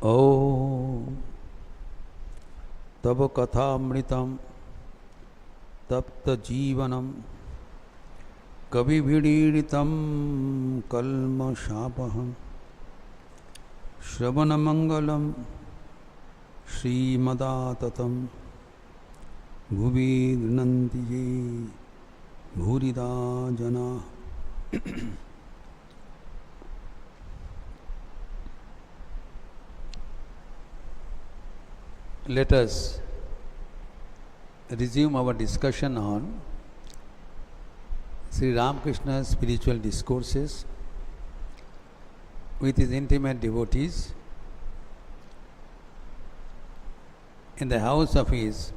Om Tava Kathamritam Tapta Jivanam Kavividiritam Kalma Shapaham Shravanamangalam Srimadatam Bhuvi Grinantiye Bhurida Jana. Let us resume our discussion on Sri Ramakrishna's spiritual discourses with his intimate devotees in the house of his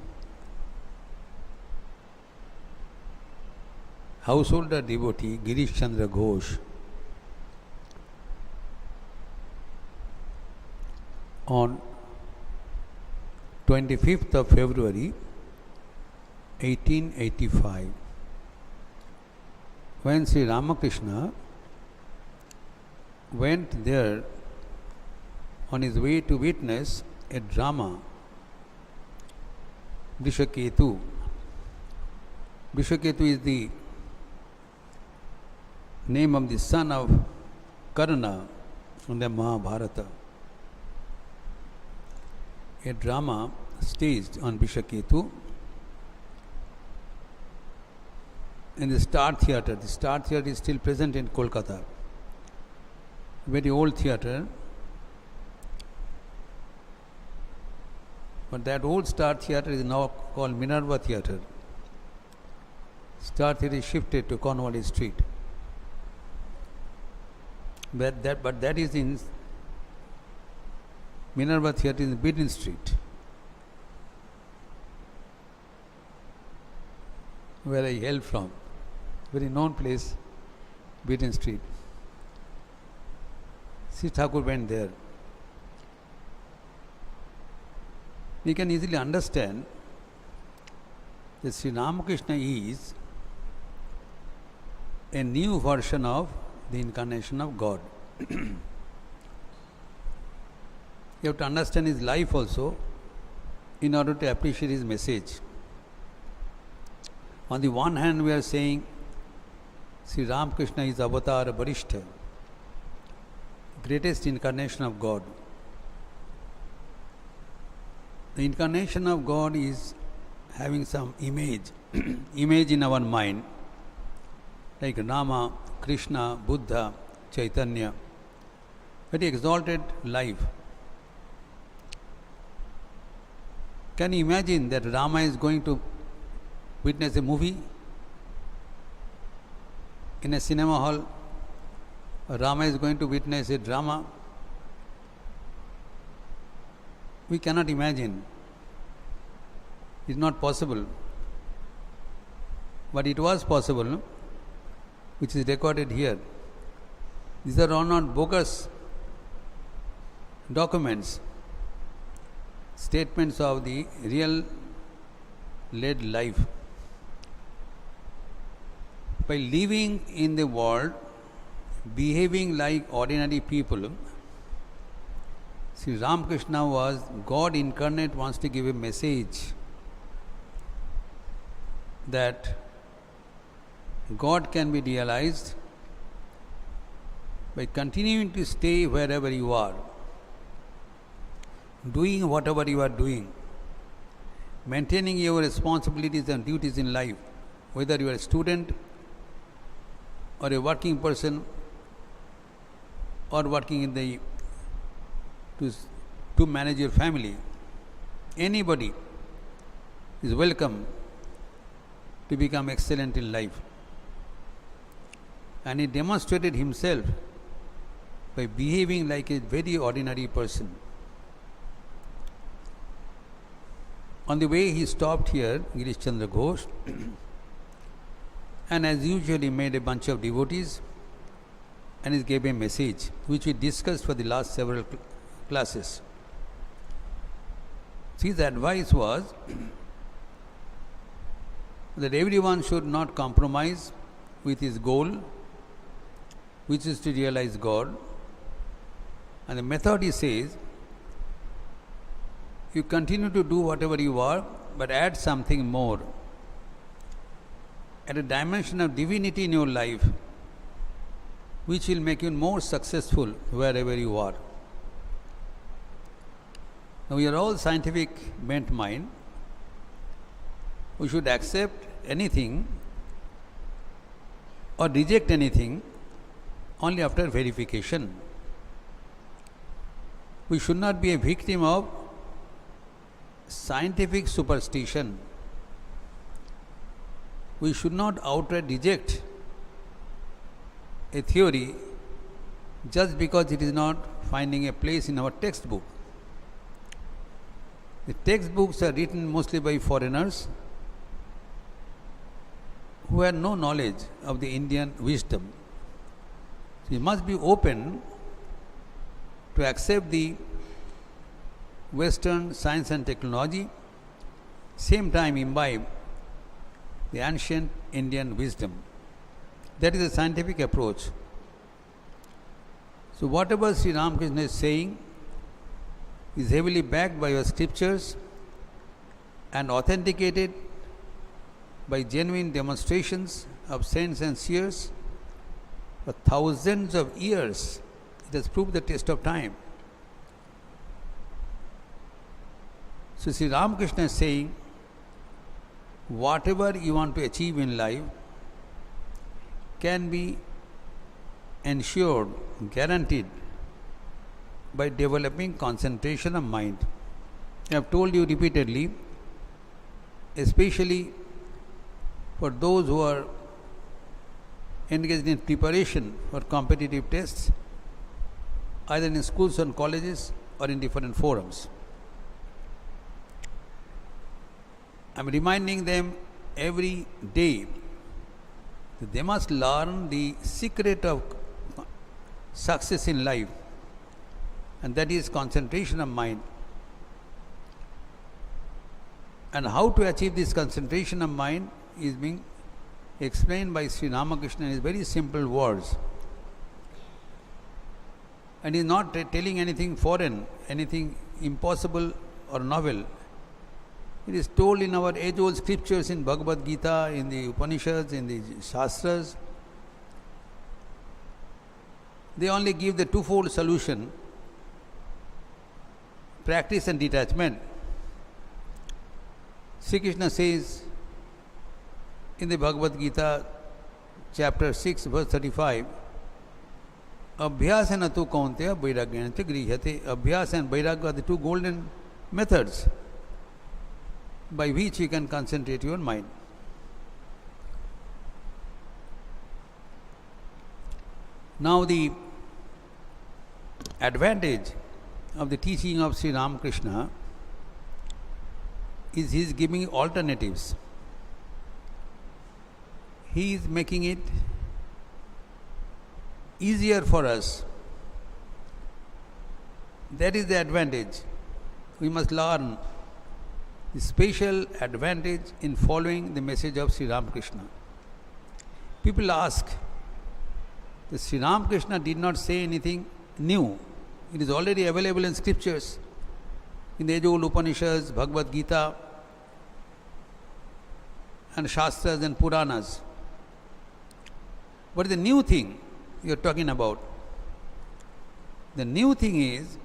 householder devotee Girish Chandra Ghosh on 25th of February 1885, when Sri Ramakrishna went there on his way to witness a drama, Vishaketu. Vishaketu is the name of the son of Karna from the Mahabharata. A drama staged on Vishaketu in the Star Theatre. The Star Theatre is still present in Kolkata. Very old theatre. But that old Star Theatre is now called Minerva Theatre. Star Theatre is shifted to Cornwallis Street. But that is in Minerva Theatre in Bidin Street, where I hail from. Very known place, Bidin Street. Sri Thakur went there. We can easily understand that Sri Ramakrishna is a new version of the incarnation of God. You have to understand his life also in order to appreciate his message. On the one hand, we are saying Sri Ramakrishna is Avatar Varishta, greatest incarnation of God. The incarnation of God is having some image in our mind, like Rama, Krishna, Buddha, Chaitanya, very exalted life. Can you imagine that Rama is going to witness a movie in a cinema hall? Rama is going to witness a drama? We cannot imagine. It's not possible. But it was possible, which is recorded here. These are all not bogus documents, statements of the real led life. By living in the world, behaving like ordinary people, Sri Ramakrishna was God incarnate, wants to give a message that God can be realized by continuing to stay wherever you are, doing whatever you are doing, maintaining your responsibilities and duties in life, whether you are a student or a working person or working in the to manage your family. Anybody is welcome to become excellent in life. And he demonstrated himself by behaving like a very ordinary person. On the way, he stopped here, Girish Chandra Ghosh, and as usual, he made a bunch of devotees and he gave a message, which we discussed for the last several classes. His advice was that everyone should not compromise with his goal, which is to realize God. And the method, he says, you continue to do whatever you are, but add something more. Add a dimension of divinity in your life, which will make you more successful wherever you are. Now, we are all scientific bent mind. We should accept anything or reject anything only after verification. We should not be a victim of scientific superstition. We should not outright reject a theory just because it is not finding a place in our textbook. The textbooks are written mostly by foreigners who have no knowledge of the Indian wisdom. So you must be open to accept the Western science and technology, same time imbibe the ancient Indian wisdom. That is a scientific approach. So whatever Sri Ramakrishna is saying is heavily backed by your scriptures and authenticated by genuine demonstrations of saints and seers for thousands of years. It has proved the test of time. So Sri Ramakrishna is saying, whatever you want to achieve in life can be ensured, guaranteed by developing concentration of mind. I have told you repeatedly, especially for those who are engaged in preparation for competitive tests, either in schools and colleges or in different forums. I am reminding them every day that they must learn the secret of success in life, and that is concentration of mind. And how to achieve this concentration of mind is being explained by Sri Ramakrishna in his very simple words. And he is not telling anything foreign, anything impossible or novel. It is told in our age-old scriptures, in Bhagavad Gita, in the Upanishads, in the Shastras. They only give the twofold solution: practice and detachment. Sri Krishna says in the Bhagavad Gita, chapter 6, verse 35, Abhyasana tu kaunteya vairagyana te grihate. Abhyas and vairagya are the two golden methods by which you can concentrate your mind. Now, the advantage of the teaching of Sri Ramakrishna is he is giving alternatives. He is making it easier for us. That is the advantage. We must learn the special advantage in following the message of Sri Ramakrishna. People ask that Sri Ramakrishna did not say anything new. It is already available in scriptures, in the age-old Upanishads, Bhagavad Gita, and Shastras and Puranas. What is the new thing you are talking about? The new thing is,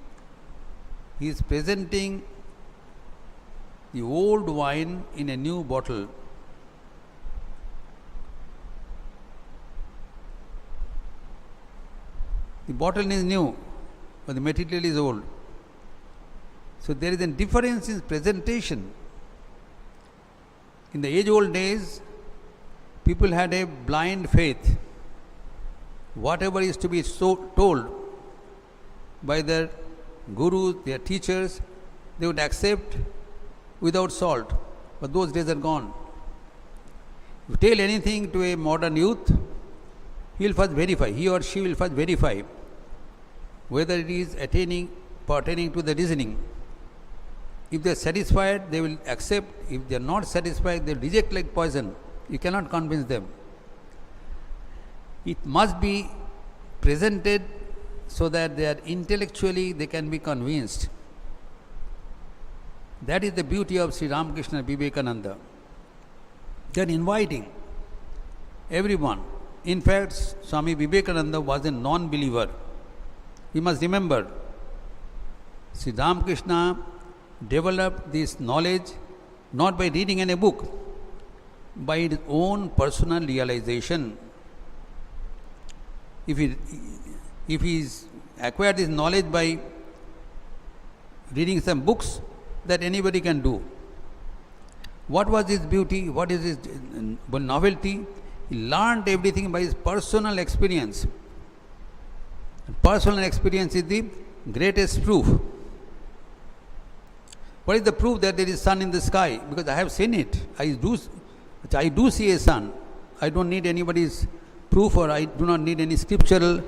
he is presenting the old wine in a new bottle. The bottle is new, but the material is old. So there is a difference in presentation. In the age-old days, people had a blind faith. Whatever is to be told by their gurus, their teachers, they would accept without salt. But those days are gone. If you tell anything to a modern youth, he will first verify, he or she will first verify whether it is pertaining to the reasoning. If they are satisfied, they will accept. If they are not satisfied, they will reject like poison. You cannot convince them. It must be presented so that they are intellectually, they can be convinced. That is the beauty of Sri Ramakrishna and Vivekananda. They are inviting everyone. In fact, Swami Vivekananda was a non-believer. You must remember, Sri Ramakrishna developed this knowledge not by reading any book, by his own personal realization. If he acquired this knowledge by reading some books, that anybody can do. What was his beauty? What is his novelty? He learned everything by his personal experience. Personal experience is the greatest proof. What is the proof that there is sun in the sky? Because I have seen it. I do see a sun. I don't need anybody's proof, or I do not need any scriptural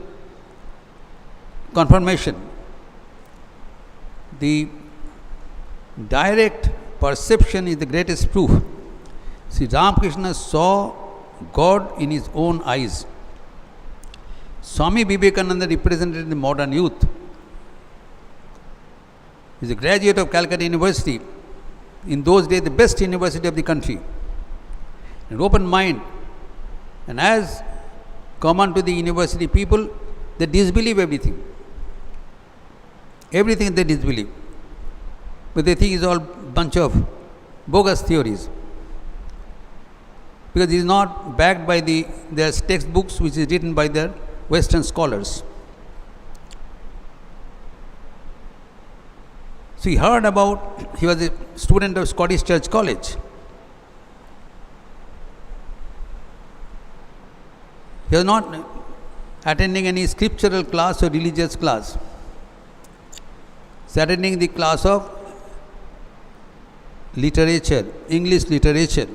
confirmation. The direct perception is the greatest proof. Sri Ramakrishna saw God in his own eyes. Swami Vivekananda represented the modern youth. He is a graduate of Calcutta University. In those days, the best university of the country. An open mind. And as common to the university people, they disbelieve everything. Everything they disbelieve. But they think it's all bunch of bogus theories. Because it is not backed by their textbooks, which is written by their Western scholars. So he heard about, he was a student of Scottish Church College. He was not attending any scriptural class or religious class. He was attending the class of literature, English literature.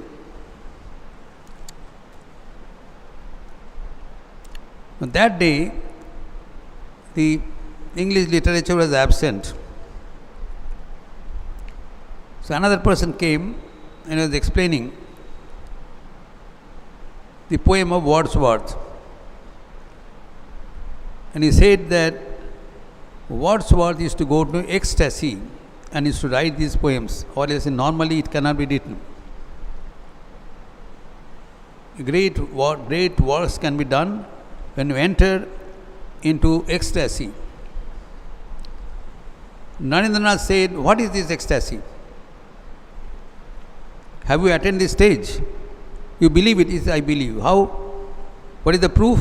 On that day, the English literature was absent. So another person came and was explaining the poem of Wordsworth. And he said that Wordsworth used to go to ecstasy and used to write these poems, or else normally it cannot be written. Great works can be done when you enter into ecstasy. Narendranath said, "What is this ecstasy? Have you attended this stage? You believe it?" He said, "I believe." How? What is the proof?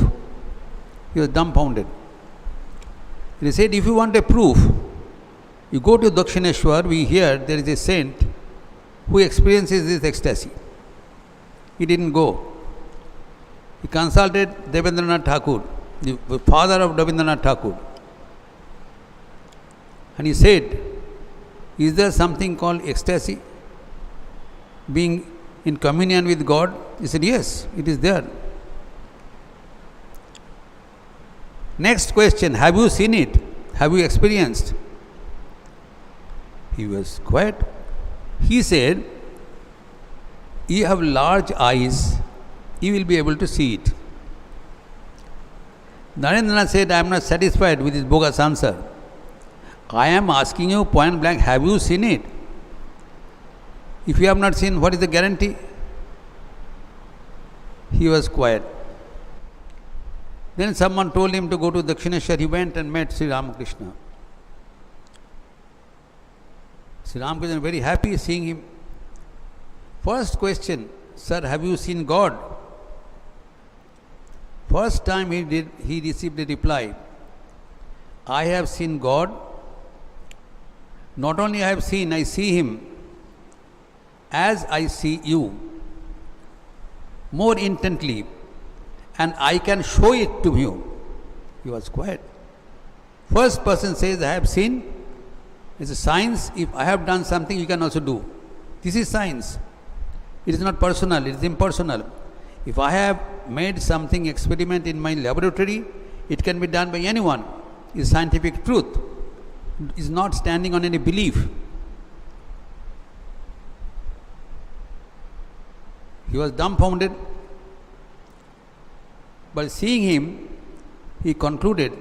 He was dumbfounded. He said, "If you want a proof, you go to Dakshineshwar, we hear there is a saint who experiences this ecstasy." He didn't go. He consulted Devendranath Thakur, the father of Devendranath Thakur. And he said, "Is there something called ecstasy? Being in communion with God?" He said, "Yes, it is there." Next question, have you seen it? Have you experienced? He was quiet. He said, "You have large eyes, you will be able to see it." Narendranath said, "I am not satisfied with this bogus answer. I am asking you point blank, have you seen it? If you have not seen, what is the guarantee?" He was quiet. Then someone told him to go to Dakshineshwar. He went and met Sri Ramakrishna. Sri Ramakrishna was very happy seeing him. First question, "Sir, have you seen God?" First time he received a reply, "I have seen God. Not only I have seen, I see Him as I see you, more intently, and I can show it to you." He was quiet. First person says, "I have seen." It's a science. If I have done something, you can also do. This is science. It is not personal, it is impersonal. If I have made something experiment in my laboratory, it can be done by anyone. It is scientific truth. It is not standing on any belief. He was dumbfounded. But seeing him, he concluded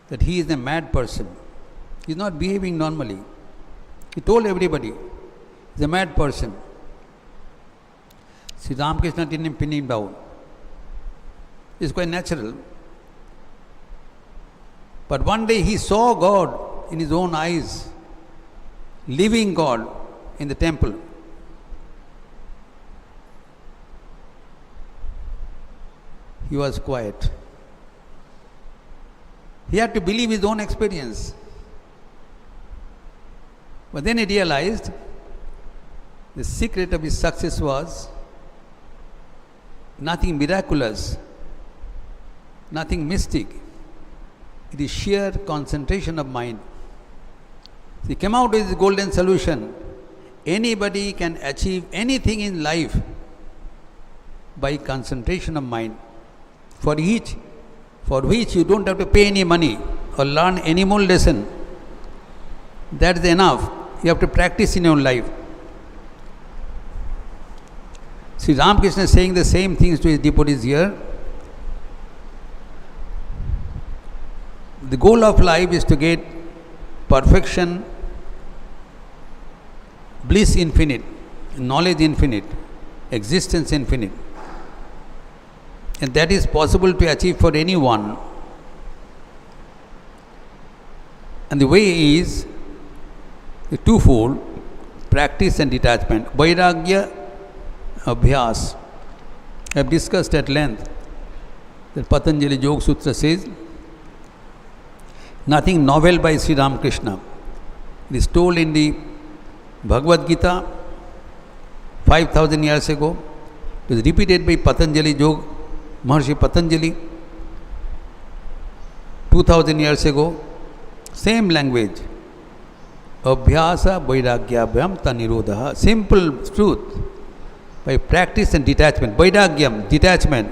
that he is a mad person. He is not behaving normally. He told everybody, he's a mad person. Sri Ramakrishna didn't pin him down. It's quite natural. But one day he saw God in his own eyes, living God in the temple. He was quiet. He had to believe his own experience. But then he realized the secret of his success was nothing miraculous, nothing mystic. It is sheer concentration of mind. He came out with his golden solution. Anybody can achieve anything in life by concentration of mind. For which you don't have to pay any money or learn any more lesson. That is enough. You have to practice in your life. Sri Ramakrishna is saying the same things to his devotees here. The goal of life is to get perfection, bliss infinite, knowledge infinite, existence infinite. And that is possible to achieve for anyone. And the way is the twofold, practice and detachment. Vairagya, Abhyas. I have discussed at length that Patanjali Yoga Sutra says, nothing novel by Sri Ramakrishna. It is told in the Bhagavad Gita 5,000 years ago. It was repeated by Patanjali Yoga, Maharshi Patanjali 2,000 years ago. Same language. Abhyasa vairagyabhyam tanirodha. Simple truth. By practice and detachment. Vairagyam, detachment.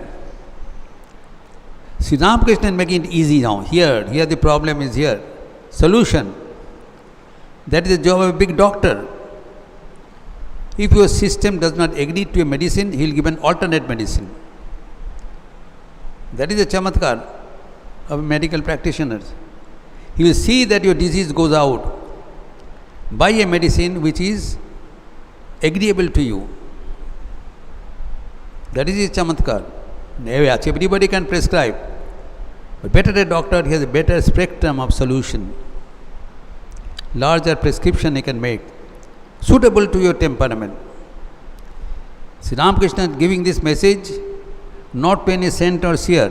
Sri Ramakrishna is making it easy now. Here the problem is here. Solution. That is the job of a big doctor. If your system does not agree to a medicine, he will give an alternate medicine. That is the chamatkar of medical practitioners. He will see that your disease goes out by a medicine which is agreeable to you. That is his chamatkar. Everybody can prescribe. But better a doctor, he has a better spectrum of solution. Larger prescription he can make, suitable to your temperament. Sri Ramakrishna is giving this message not to any saint or seer.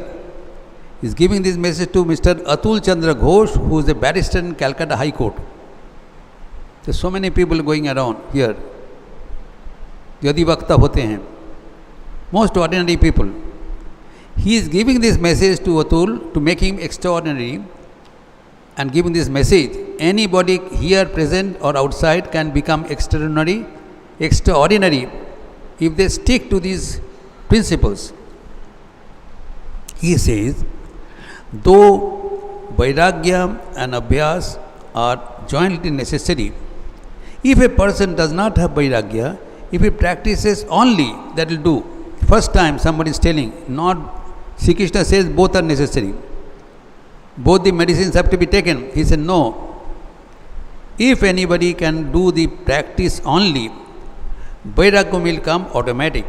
He is giving this message to Mr. Atul Chandra Ghosh, who is a barrister in Calcutta High Court. There are so many people going around here. Yadivakta hote hain. Most ordinary people. He is giving this message to Atul to make him extraordinary, and giving this message, anybody here present or outside can become extraordinary if they stick to these principles. He says, though vairagya and abhyas are jointly necessary, if a person does not have vairagya, if he practices only, that will do. First time somebody is telling, not Sri Krishna says both are necessary. Both the medicines have to be taken. He said no. If anybody can do the practice only, vairagya will come automatic.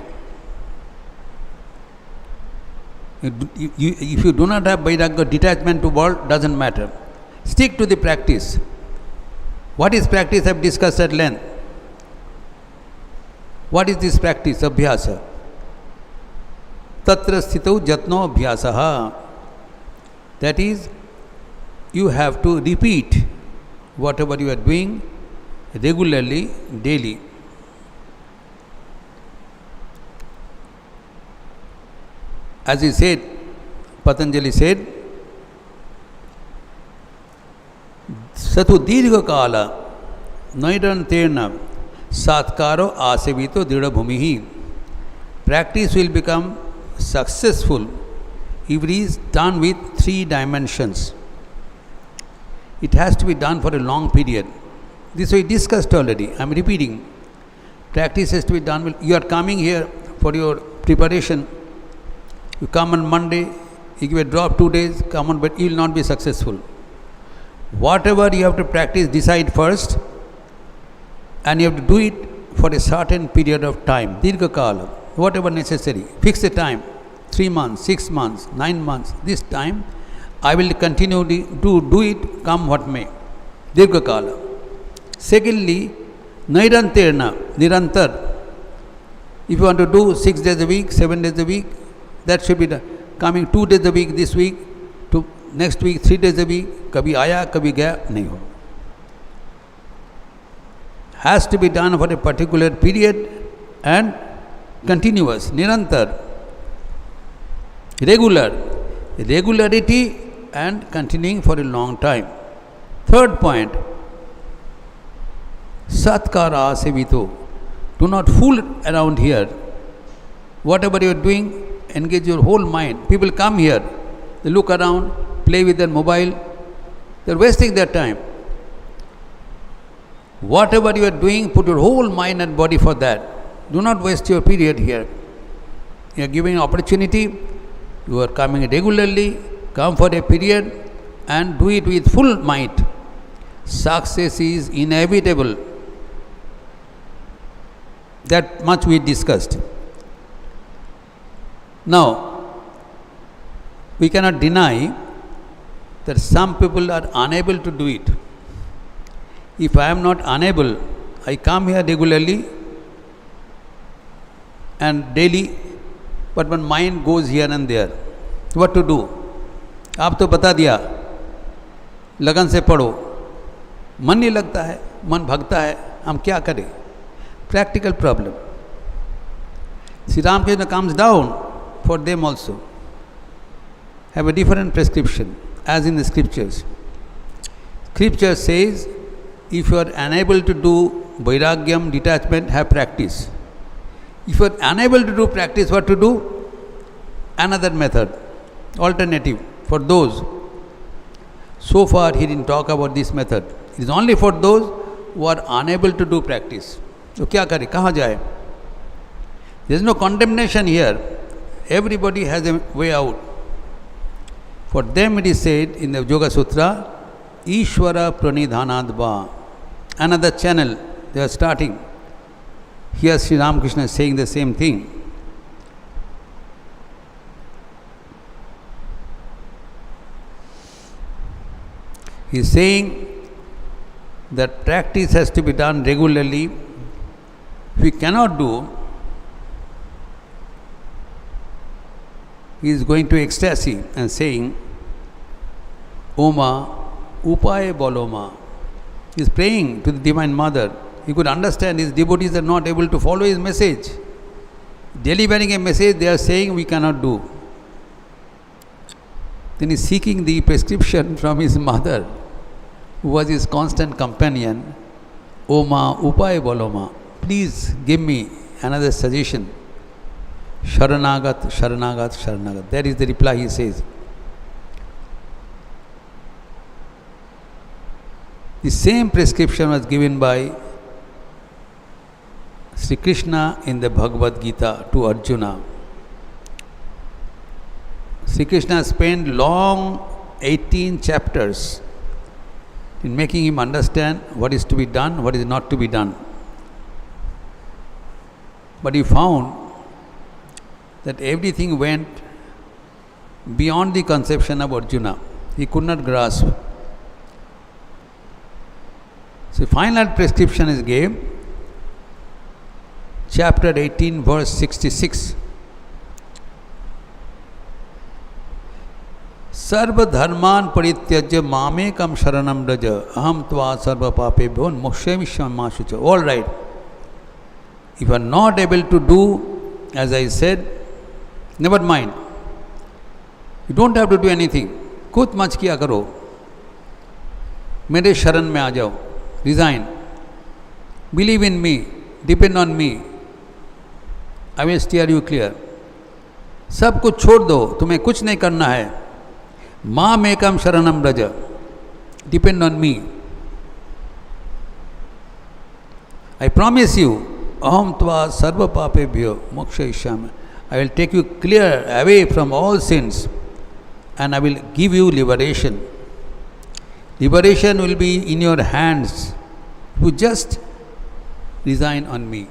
If you do not have vairagya, detachment to world doesn't matter. Stick to the practice. What is practice? I have discussed at length. What is this practice? Abhyasa. Tatra sthitau jatno abhyasaha. That is, you have to repeat whatever you are doing regularly, daily. As he said, Patanjali said, Satu dirgha kala nairanterna satkaro asevito dridha bhumihi. Practice will become successful if it is done with 3 dimensions. It has to be done for a long period. This we discussed already. I am repeating. Practice has to be done with. You are coming here for your preparation. You come on Monday, you give a drop 2 days, come on, but you will not be successful. Whatever you have to practice, decide first. and you have to do it for a certain period of time, dirgha kala, whatever necessary. Fix the time, 3 months, 6 months, 9 months. This time I will continue to do it, come what may. Dirgha kala. Secondly, nairanterna, nirantar. If you want to do 6 days a week, 7 days a week, that should be done. Coming 2 days a week this week, to next week 3 days a week, kabhi aaya, kabhi gaya, nahi ho. Has to be done for a particular period and continuous, nirantar, regular, regularity and continuing for a long time. Third point, satkara sevito. Do not fool around here. Whatever you are doing, engage your whole mind. People come here, they look around, play with their mobile, they are wasting their time. Whatever you are doing, put your whole mind and body for that. Do not waste your period here. You are giving opportunity, you are coming regularly, come for a period and do it with full might. Success is inevitable. That much we discussed. Now, we cannot deny that some people are unable to do it. If I am not unable, I come here regularly and daily, but my mind goes here and there. What to do? आप तो बता दिया, लगन से पढ़ो, मन नहीं लगता है, मन भगता है, हम क्या करें? Practical problem. Sri Ramakrishna comes down for them also. Have a different prescription as in the scriptures. Scripture says, if you are unable to do vairagyam, detachment, have practice. If you are unable to do practice, what to do? Another method, alternative for those. So far he didn't talk about this method. It is only for those who are unable to do practice. So क्या करें, कहाँ जाए? There is no condemnation here. Everybody has a way out. For them it is said in the Yoga Sutra, Ishvara Pranidhanadva. Another channel they are starting. Here Sri Ramakrishna is saying the same thing. He is saying that practice has to be done regularly. If we cannot do, he is going to ecstasy and saying, Oma Upaye Boloma. He is praying to the Divine Mother. He could understand his devotees are not able to follow his message. Delivering a message they are saying we cannot do. Then he is seeking the prescription from his mother, who was his constant companion. Oma Upaye Boloma. Please give me another suggestion. Sharanagat, Sharanagat, Sharanagat. That is the reply he says. The same prescription was given by Sri Krishna in the Bhagavad Gita to Arjuna. Sri Krishna spent long 18 chapters in making him understand what is to be done, what is not to be done. But he found that everything went beyond the conception of Arjuna. He could not grasp. So final prescription is gave, chapter 18, verse 66. Sarva dharman parityajya mamekam sharanam raja aham tva sarva papebhyo mokshemisham mashucha. All right. If you are not able to do, as I said, never mind. You don't have to do anything. खुद much किया करो, मेरे शरण में आ जाओ, resign. Believe in me, depend on me. I will steer you clear. सब कुछ छोड़ दो, तुम्हें कुछ नहीं करना है. माम एकम शरणम रज. Depend on me. I promise you, aham tva sarva papebhyo mokshayishyami. I will take you clear away from all sins and I will give you liberation. Liberation will be in your hands. You just resign on me.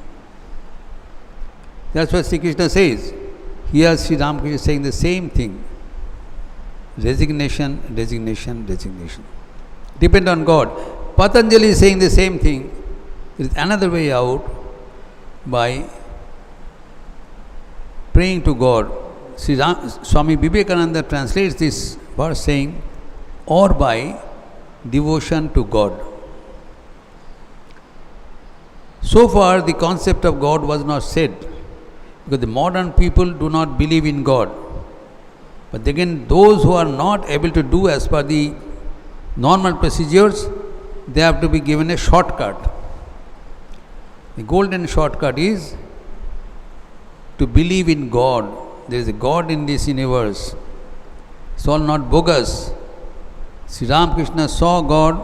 That's what Sri Krishna says. Here Sri Ramakrishna is saying the same thing. Resignation, resignation, resignation. Depend on God. Patanjali is saying the same thing. There is another way out by praying to God. Swami Vivekananda translates this verse saying, or by devotion to God. So far, the concept of God was not said because the modern people do not believe in God. But again, those who are not able to do as per the normal procedures, they have to be given a shortcut. The golden shortcut is to believe in God. There is a God in this universe. It's all not bogus. Sri Ramakrishna saw God.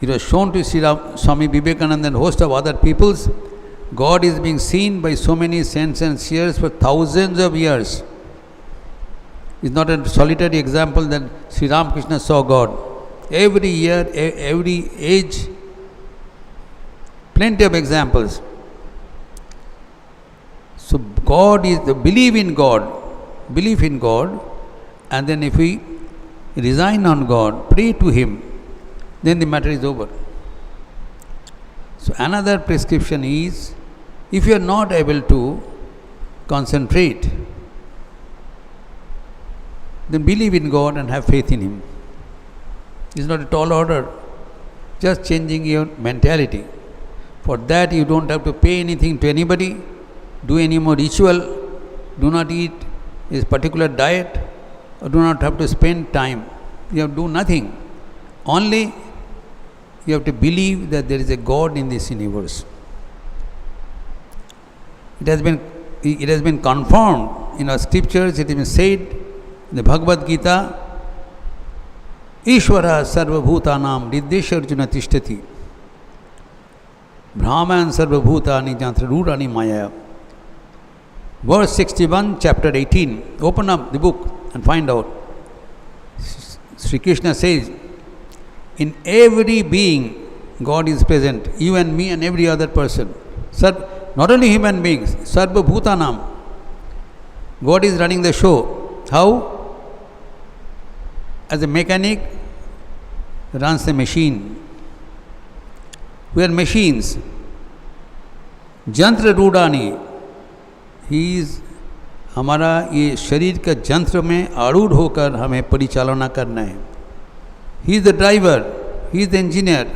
It was shown to Swami Vivekananda and host of other peoples. God is being seen by so many saints and seers for thousands of years. It's not a solitary example that Sri Ramakrishna saw God. Every year, every age, plenty of examples. So God is the belief in God, and then if we resign on God, pray to Him, then the matter is over. So another prescription is, if you are not able to concentrate, then believe in God and have faith in Him. It's not a tall order, just changing your mentality. For that you don't have to pay anything to anybody, do any more ritual, do not eat a particular diet, or do not have to spend time. You have to do nothing. Only you have to believe that there is a God in this universe. It has been confirmed in our scriptures. It has been said in the Bhagavad Gita, Ishvara sarva bhutanam riddesha arjuna tishtati Brahman sarva bhutani jantra rudani maya. Verse 61, chapter 18. Open up the book and find out. Sri Krishna says, in every being, God is present, you and me and every other person. Not only human beings, sarva bhutanam. God is running the show. How? As a mechanic runs the machine. We are machines. Jantra rudani. He is हमारा ये शरीर का जंत्र में आरूढ़ होकर हमें परिचालना करना है. He is the driver, he is the engineer,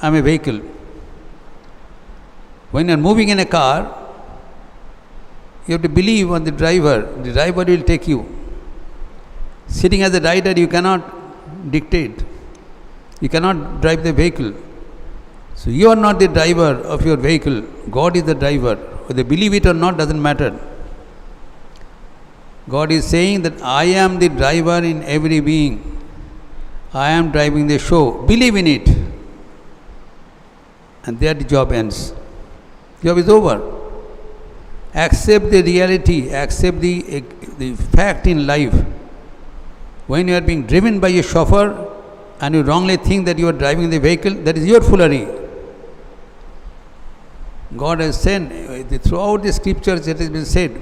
I am a vehicle. When you are moving in a car, you have to believe on the driver. The driver will take you. Sitting as a rider, you cannot dictate. You cannot drive the vehicle. So you are not the driver of your vehicle. God is the driver. Whether they believe it or not doesn't matter. God is saying that I am the driver in every being. I am driving the show. Believe in it. And there the job ends. Job is over. Accept the reality. Accept the fact in life. When you are being driven by a chauffeur and you wrongly think that you are driving the vehicle, that is your foolery. God has said, throughout the scriptures it has been said,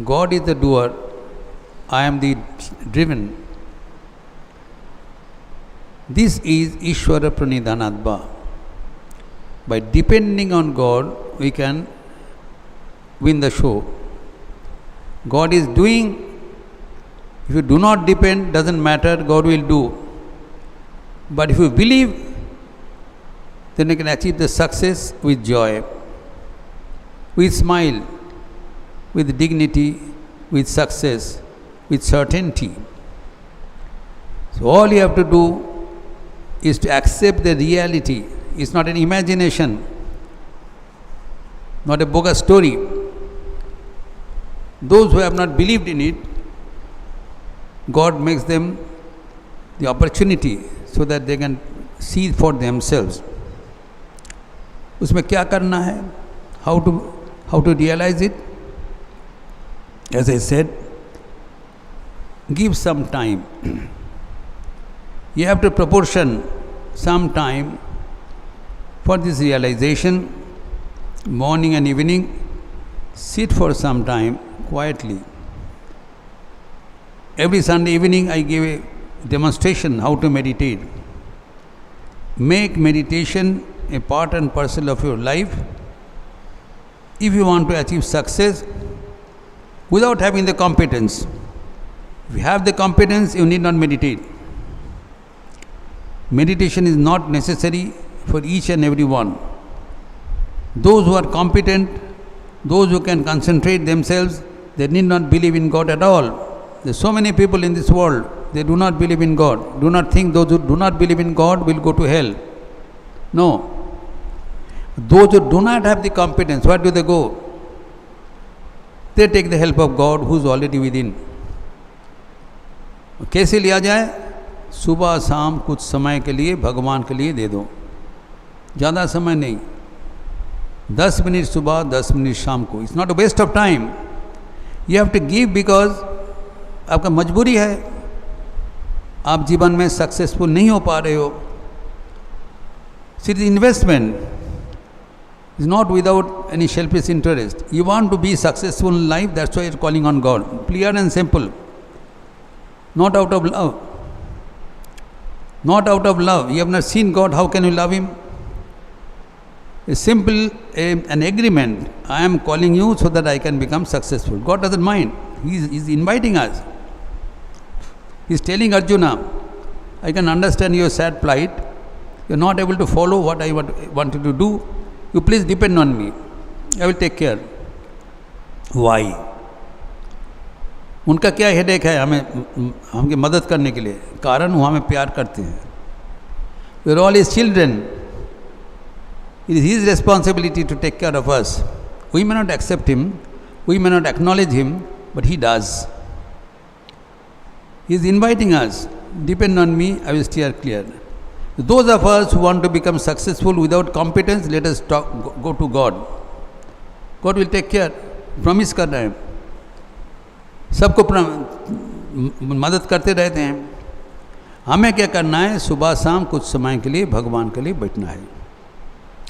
God is the doer, I am the driven. This is Ishvara Pranidhanatva. By depending on God, we can win the show. God is doing. If you do not depend, doesn't matter, God will do. But if you believe, then you can achieve the success with joy, with smile, with dignity, with success, with certainty. So all you have to do is to accept the reality. It's not an imagination, not a bogus story. Those who have not believed in it, God makes them the opportunity so that they can see for themselves. उसमें क्या करना है? How to realize it? As I said, give some time. You have to proportion some time For this realization, morning and evening, sit for some time quietly. Every Sunday evening I give a demonstration how to meditate. Make meditation a part and parcel of your life. If you want to achieve success without having the competence, if you have the competence, you need not meditate. Meditation is not necessary for each and every one. Those who are competent, those who can concentrate themselves, they need not believe in God at all. There are so many people in this world, they do not believe in God. Do not think those who do not believe in God will go to hell. No. Those who do not have the competence, where do they go? They take the help of God who is already within. कैसे लिया जाए? सुबह शाम कुछ समय के लिए भगवान के लिए दे दो, ज़्यादा समय नहीं, 10 मिनट सुबह 10 मिनट शाम को. It's not a waste of time. You have to give because आपका मजबूरी है, आप जीवन में सक्सेसफुल नहीं हो पा रहे हो. It is investment, is not without any selfish interest. You want to be successful in life, that's why you are calling on God. Clear and simple. Not out of love. Not out of love. You have not seen God, how can you love Him? A simple an agreement. I am calling you so that I can become successful. God doesn't mind. He is inviting us. He is telling Arjuna, I can understand your sad plight. You are not able to follow what I want you to do. You please depend on me. I will take care. Why? उनका क्या headache है हमें मदद करने के लिए? कारण वो हमें प्यार करते हैं. We are all his children. It is his responsibility to take care of us. We may not accept him, we may not acknowledge him, but he does. He is inviting us. Depend on me, I will steer clear. Those of us who want to become successful without competence, let us go to God. God will take care. Promise कर रहे हैं. सबको मदद करते रहते हैं. हमें क्या करना है? सुबह शाम कुछ समय के लिए भगवान के लिए बैठना है,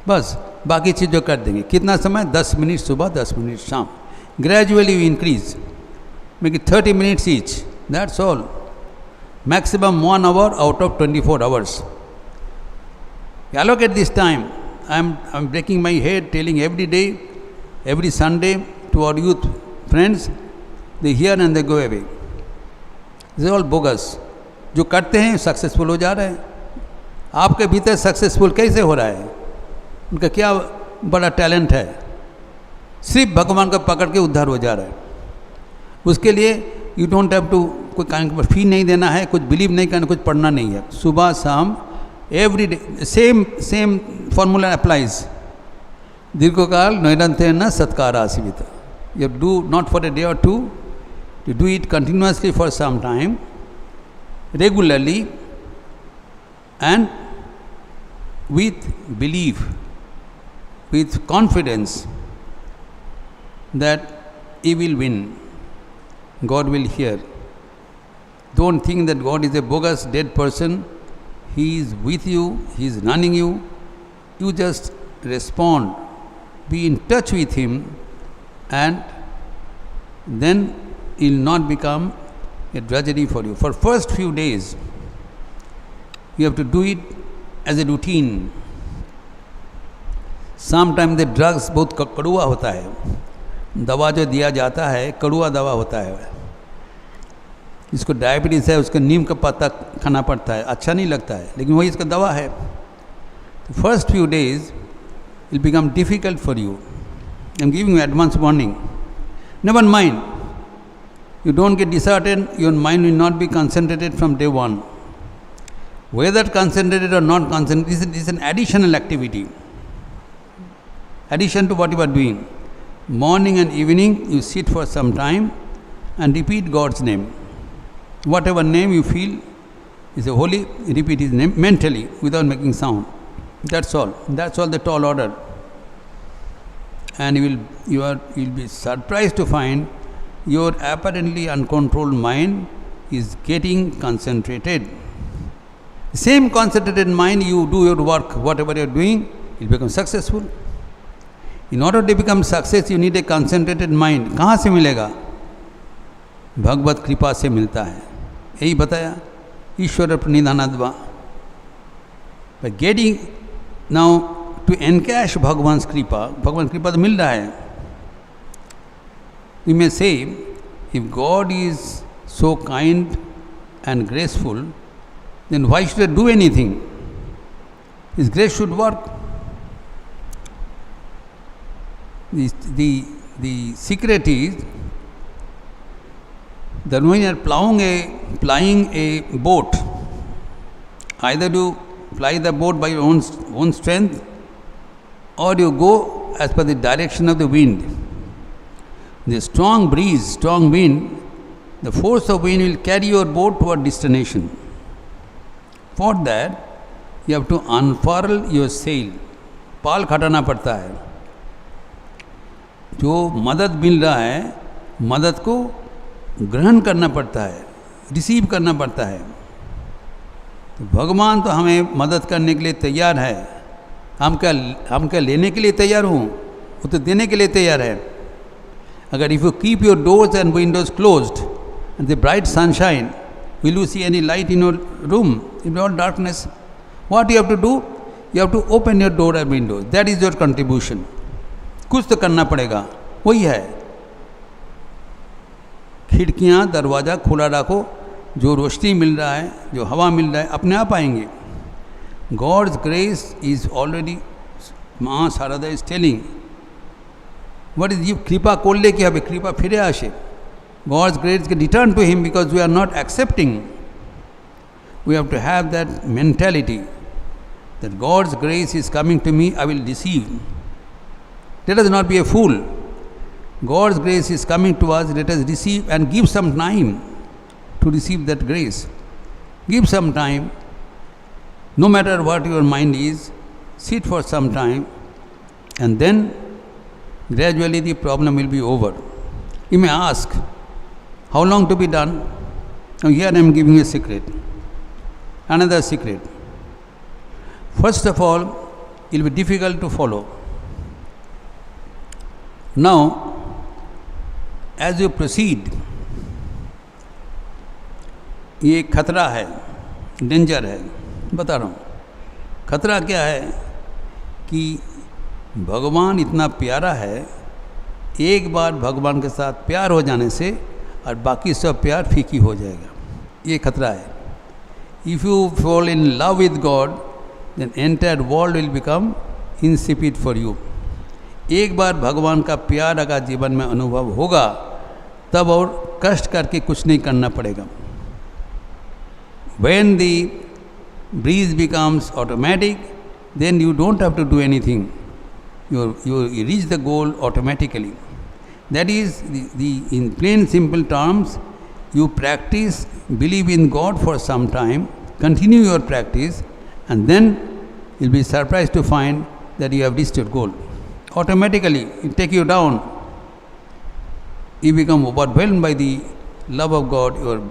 बस. बाकी चीज़ कर देंगे. कितना समय? 10 मिनट सुबह 10 मिनट शाम. Gradually we increase, make it 30 minutes each. That's all. Maximum 1 hour out of 24 hours. Allocate this time. I'm breaking my head telling every day, every Sunday to our youth friends. They hear and they go away. This is all bogus. जो करते हैं successful हो जा रहे हैं. आपके भीतर successful कैसे हो रहा है? उनका क्या बड़ा टैलेंट है? सिर्फ भगवान को पकड़ के उद्धार हो जा रहा है. उसके लिए यू डोंट हैव टू कोई फी नहीं देना है, कुछ बिलीव नहीं करना, कुछ पढ़ना नहीं है. सुबह शाम every day same formula applies. दीर्घकाल नैरंतेन सत्कार आसीवित. You do not for a day or two, you do it continuously for some time, regularly, and with belief, with confidence that He will win. God will hear. Don't think that God is a bogus dead person. He is with you, He is running you. You just respond, be in touch with Him, and then it will not become a drudgery for you. For first few days, you have to do it as a routine. Sometimes the drugs बहुत कड़वा होता है. दवा जो दिया जाता है कड़वा दवा होता है. जिसको डायबिटीज़ है उसको नीम का पत्ता खाना पड़ता है, अच्छा नहीं लगता है, लेकिन वही इसका दवा है. First few days will become difficult for you. I am giving you advance warning. Never mind. You don't get disheartened, your mind will not be concentrated from day one. Whether concentrated or not concentrated is an additional activity. Addition to what you are doing. Morning and evening you sit for some time and repeat God's name. Whatever name you feel is a holy, repeat His name mentally without making sound. That's all. That's all the tall order. And you will be surprised to find your apparently uncontrolled mind is getting concentrated. Same concentrated mind, you do your work, whatever you are doing, you'll become successful. In order to become success, you need a concentrated mind. कहाँ से मिलेगा? भगवत कृपा से मिलता है. यही बताया ईश्वर प्रणिधानाद्वा. By getting now to encash भगवान कृपा तो मिल रहा है. We may say, if God is so kind and graceful, then why should I do anything? His grace should work. The secret is that when you are plying a boat, either you ply the boat by your own strength, or you go as per the direction of the wind. The strong breeze, strong wind, the force of wind will carry your boat toward destination. For that, you have to unfurl your sail. पाल खटाना पड़ता है. जो मदद मिल रहा है, मदद को ग्रहण करना पड़ता है, रिसीव करना पड़ता है. तो भगवान तो हमें मदद करने के लिए तैयार है. हम क्या लेने के लिए तैयार हूँ? वो तो देने के लिए तैयार है. अगर if you keep your doors and Windows closed end the bright sunshine, will you see any light in your room? In all darkness, what you have to do? You have to open your door and windows. That is your contribution. कुछ तो करना पड़ेगा. वही है. खिड़कियाँ दरवाज़ा खुला रखो. जो रोशनी मिल रहा है, जो हवा मिल रहा है, अपने आप आएंगे. God's grace is already, माँ Sharda is telling. What is you? कृपा করলে কি হবে? কৃপা ফিরে আসে. God's grace can return to him because we are not accepting. We have to have that mentality that God's grace is coming to me, I will receive. Let us not be a fool. God's grace is coming to us, let us receive and give some time to receive that grace. Give some time. No matter what your mind is, sit for some time and then gradually the problem will be over. You may ask, how long to be done? Now here I am giving you a secret. Another secret. First of all, it will be difficult to follow. Now, as you proceed, ये खतरा है, danger है. बता रहा हूँ. खतरा क्या है कि भगवान इतना प्यारा है, एक बार भगवान के साथ प्यार हो जाने से और बाकी सब प्यार फीकी हो जाएगा. ये खतरा है. If you fall in love with God, then entire world will become insipid for you. एक बार भगवान का प्यार अगर जीवन में अनुभव होगा, तब और कष्ट करके कुछ नहीं करना पड़ेगा. When the breeze becomes automatic, then you don't have to do anything. You reach the goal automatically. That is, in plain simple terms, you practice, believe in God for some time, continue your practice, and then you'll be surprised to find that you have reached your goal. Automatically, it take you down. You become overwhelmed by the love of God. Your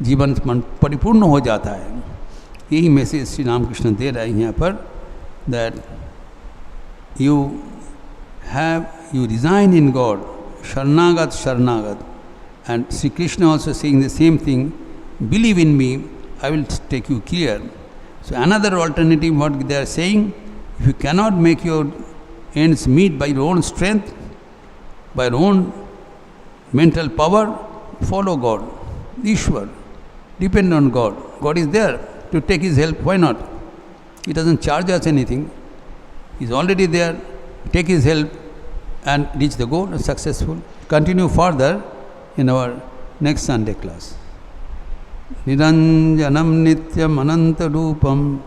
जीवन परिपूर्ण हो जाता है. यही message Shri Ramakrishna दे रहे हैं यहाँ पर, that you resign in God, Sharnagat, and Sri Krishna also saying the same thing, believe in me, I will take you clear. So another alternative, what they are saying, if you cannot make your ends meet by your own strength, by your own mental power, follow God, Ishwar, depend on God. God is there to take his help, why not? He doesn't charge us anything. He is already there. Take his help and reach the goal, successful. Continue further in our next Sunday class. Niranjanam nityam ananta rupam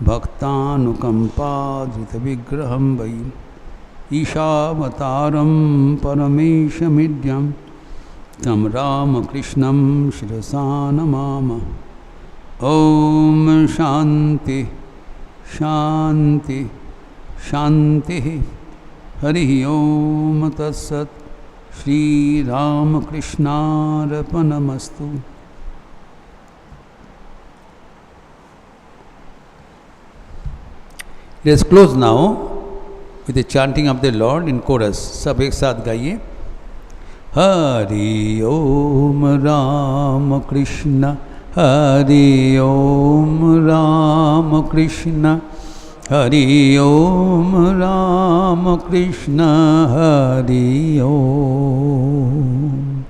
bhaktanukampadrita vigraham vai ishavataram parameshamidhyam tam Ramakrishnam shirasa namama. Om Shanti Shanti Shanti. Hari Om Tatsat. Shri Ramakrishna Arpanamastu. Let us close now with the chanting of the Lord in chorus. सब एक साथ गाइए. Hari Om Ram Krishna, Hari Om Ram Krishna, Hari Om Ram Krishna, Hari Om.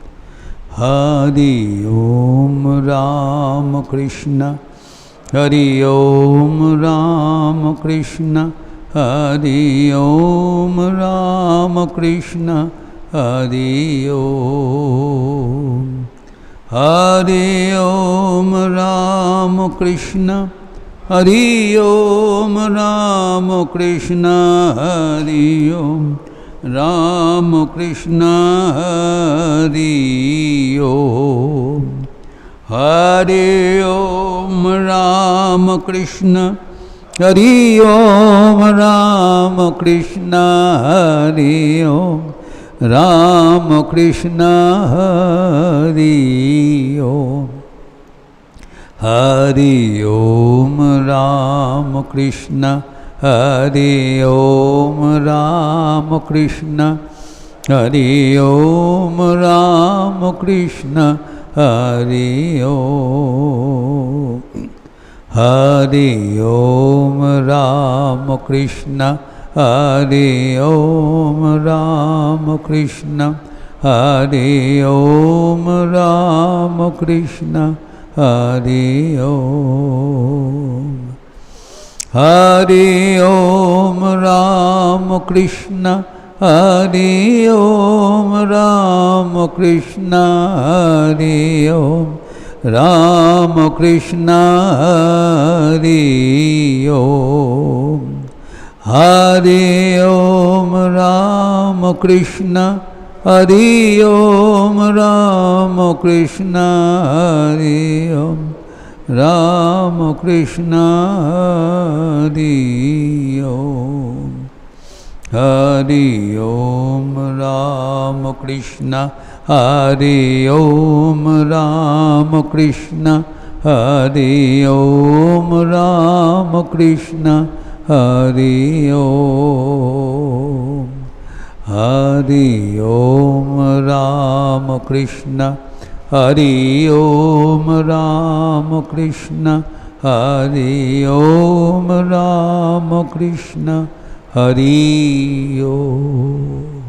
Hari Om Ram Krishna, Hari Om Ram Krishna, Hari Om Ram Krishna, Hari Om. Hari Om Ram Krishna, Hari Om Ram Krishna, Hari Om Ram Krishna, Hari Om. Hari Om Ram Krishna, Hari Om Ram Krishna, Hari Om Ram Krishna, Hari Om. Hari Om Ram Krishna, Hari Om Ram Krishna, Hari Om Ram Krishna, Hari Om. Hari Om Ram Krishna, Hari Om Ram Krishna, Hari Om Ram Krishna, Hari Om. Hari Om Ram Krishna, Hari Om Ram Krishna, Hari Om Ram Krishna, Hari Om. Hari Om Ram Krishna, Hari Om Ram Krishna, Hari Om Ram Krishna, Hari Om. Hari Om Ram Krishna, Hari Om Ram Krishna, Hari Om Ram Krishna, Hari Om. Hari Om Ram Krishna, Hari Om Ram Krishna, Hari Om Ram Krishna, Hari Om.